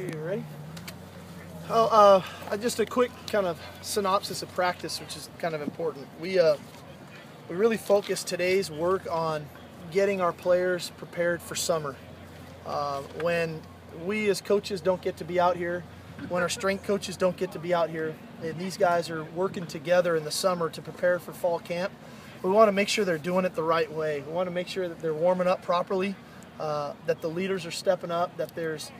Okay, you ready? Just a quick kind of synopsis of practice, which is kind of important. We really focused today's work on getting our players prepared for summer. When we as coaches don't get to be out here, when our strength coaches don't get to be out here, and these guys are working together in the summer to prepare for fall camp, we want to make sure they're doing it the right way. We want to make sure that they're warming up properly, that the leaders are stepping up, that there's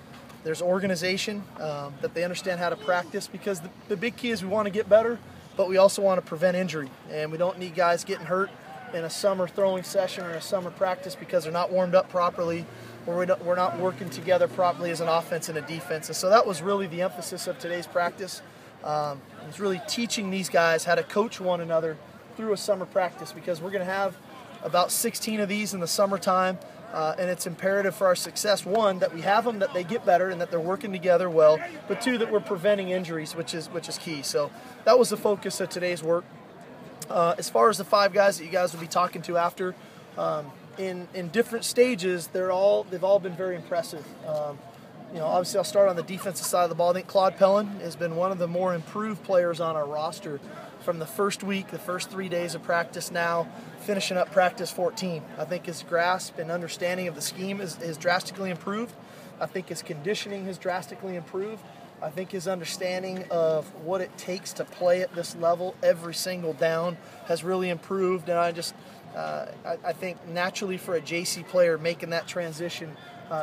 organization, that they understand how to practice, because the big key is we want to get better, but we also want to prevent injury, and we don't need guys getting hurt in a summer throwing session or a summer practice because they're not warmed up properly, or we're not working together properly as an offense and a defense. And so that was really the emphasis of today's practice. It was really teaching these guys how to coach one another through a summer practice, because we're going to have about 16 of these in the summertime, and it's imperative for our success, one, that we have them, that they get better, and that they're working together well, but two, that we're preventing injuries, which is key. So that was the focus of today's work. As far as the 5 guys that you guys will be talking to after, in different stages, they've all been very impressive. Obviously I'll start on the defensive side of the ball. I think Claude Pellin has been one of the more improved players on our roster from the first week, the first 3 days of practice, now finishing up practice 14. I think his grasp and understanding of the scheme is drastically improved. I think his conditioning has drastically improved. I think his understanding of what it takes to play at this level every single down has really improved, and I think naturally for a JC player making that transition,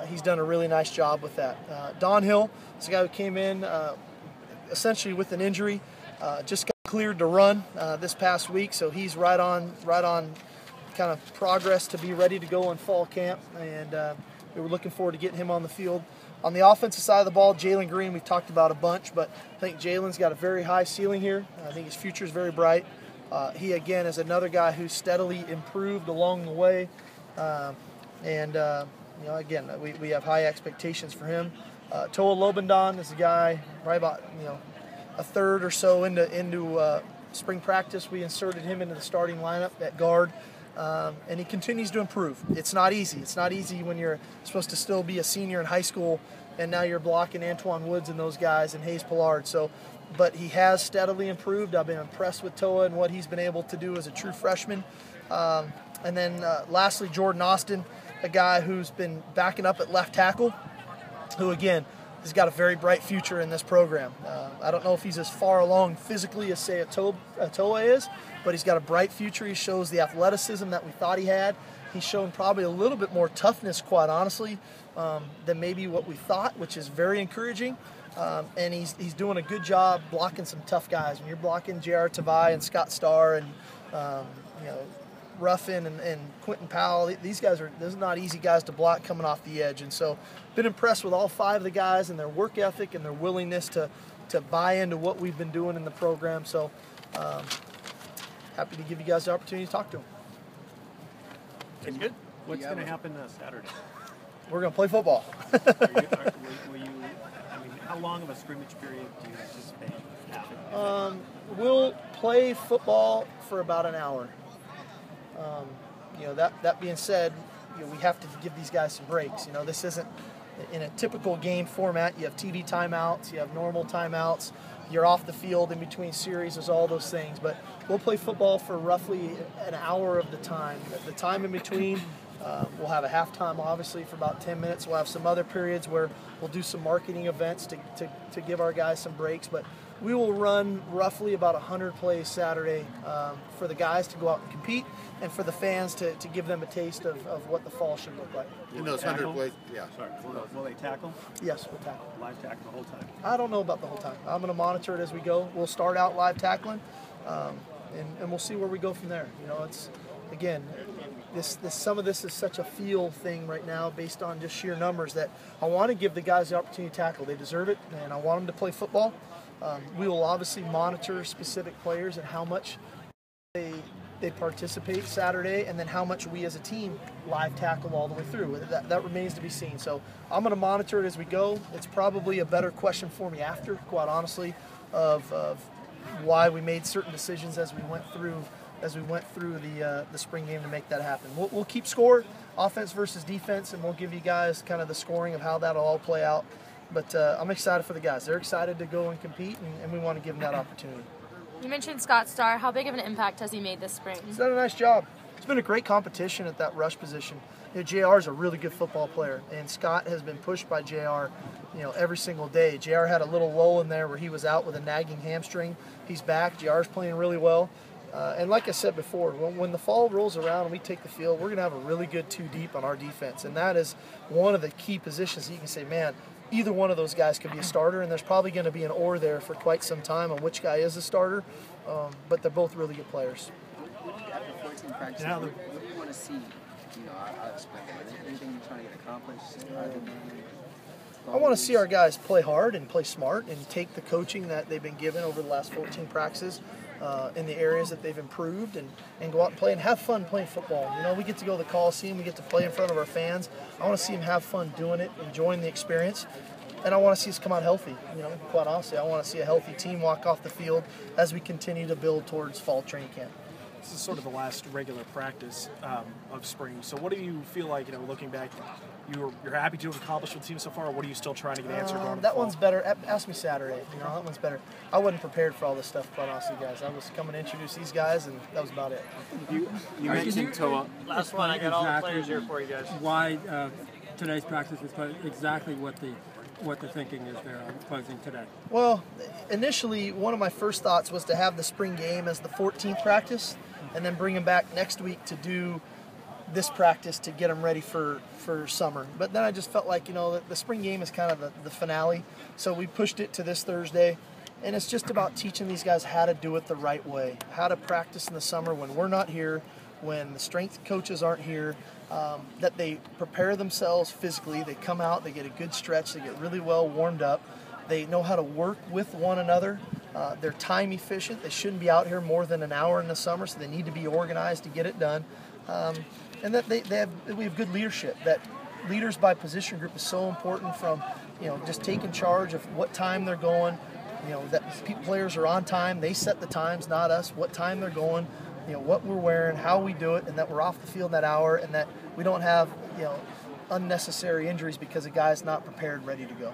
he's done a really nice job with that. Don Hill is a guy who came in essentially with an injury, just got cleared to run this past week, so he's right on kind of progress to be ready to go in fall camp, and we were looking forward to getting him on the field. On the offensive side of the ball, Jalen Green, we've talked about a bunch, but I think Jalen's got a very high ceiling here. I think his future is very bright. He, again, is another guy who's steadily improved along the way. Again, we have high expectations for him. Toa Lobendon is a guy right about, a third or so into spring practice. We inserted him into the starting lineup at guard. And he continues to improve. It's not easy. It's not easy when you're supposed to still be a senior in high school, and now you're blocking Antoine Woods and those guys and Hayes Pillard. But he has steadily improved. I've been impressed with Toa and what he's been able to do as a true freshman. And then lastly, Jordan Austin, a guy who's been backing up at left tackle, who again has got a very bright future in this program. I don't know if he's as far along physically as, say, Toa is, but he's got a bright future. He shows the athleticism that we thought he had. He's shown probably a little bit more toughness, quite honestly, than maybe what we thought, which is very encouraging. And he's doing a good job blocking some tough guys. When you're blocking J.R. Tavai and Scott Starr and Ruffin and Quentin Powell, these are not easy guys to block coming off the edge. And so been impressed with all 5 of the guys and their work ethic and their willingness to buy into what we've been doing in the program. So happy to give you guys the opportunity to talk to them. It's good. What's going to happen Saturday? We're going to play football. How long of a scrimmage period do you anticipate? We'll play football for about an hour. That being said, we have to give these guys some breaks. This isn't in a typical game format. You have TV timeouts, you have normal timeouts, you're off the field in between series, there's all those things. But we'll play football for roughly an hour of the time. The time in between, we'll have a halftime, obviously, for about 10 minutes. We'll have some other periods where we'll do some marketing events to give our guys some breaks. But we will run roughly about 100 plays Saturday for the guys to go out and compete, and for the fans to give them a taste of what the fall should look like. In those 100 plays, yeah. Sorry. Will they tackle? Yes, we'll tackle. Live tackle the whole time? I don't know about the whole time. I'm going to monitor it as we go. We'll start out live tackling, and we'll see where we go from there. It's, again, some of this is such a feel thing right now based on just sheer numbers that I want to give the guys the opportunity to tackle. They deserve it, and I want them to play football. We will obviously monitor specific players and how much they participate Saturday, and then how much we as a team live tackle all the way through. That remains to be seen. So I'm going to monitor it as we go. It's probably a better question for me after, quite honestly, of why we made certain decisions as we went through the spring game to make that happen. We'll keep score, offense versus defense, and we'll give you guys kind of the scoring of how that'll all play out. But I'm excited for the guys. They're excited to go and compete, and we want to give them that opportunity. You mentioned Scott Starr. How big of an impact has he made this spring? He's done a nice job. It's been a great competition at that rush position. JR is a really good football player, and Scott has been pushed by JR, every single day. JR had a little lull in there where he was out with a nagging hamstring. He's back. JR's playing really well. And like I said before, when the fall rolls around and we take the field, we're going to have a really good two deep on our defense. And that is one of the key positions that you can say, man, either one of those guys could be a starter, and there's probably going to be an or there for quite some time on which guy is a starter. But they're both really good players. After 14 practices, what do you want to see out of spring? Anything you're trying to get accomplished? I want to see our guys play hard and play smart and take the coaching that they've been given over the last 14 practices in the areas that they've improved and go out and play and have fun playing football. We get to go to the Coliseum, we get to play in front of our fans. I want to see them have fun doing it, enjoying the experience, and I want to see us come out healthy. Quite honestly, I want to see a healthy team walk off the field as we continue to build towards fall training camp. This is sort of the last regular practice of spring. So what do you feel like, looking back, you're happy to have accomplished with the team so far, or what are you still trying to get answered on? That one's better. Ask me Saturday. That one's better. I wasn't prepared for all this stuff, quite honestly, guys. I was coming to introduce these guys, and that was about it. You mentioned Toa. Last one, I got all the players here for you guys. Why today's practice is exactly what the thinking is there on closing today? Well, initially, one of my first thoughts was to have the spring game as the 14th practice, and then bring them back next week to do this practice to get them ready for summer. But then I just felt like, the spring game is kind of the finale, so we pushed it to this Thursday, and it's just about teaching these guys how to do it the right way, how to practice in the summer when we're not here, when the strength coaches aren't here, that they prepare themselves physically, they come out, they get a good stretch, they get really well warmed up, they know how to work with one another. They're time efficient. They shouldn't be out here more than an hour in the summer, so they need to be organized to get it done. And that we have good leadership. That leaders by position group is so important, from just taking charge of what time they're going. That players are on time. They set the times, not us. What time they're going. What we're wearing, how we do it, and that we're off the field in that hour, and that we don't have unnecessary injuries because a guy's not prepared, ready to go.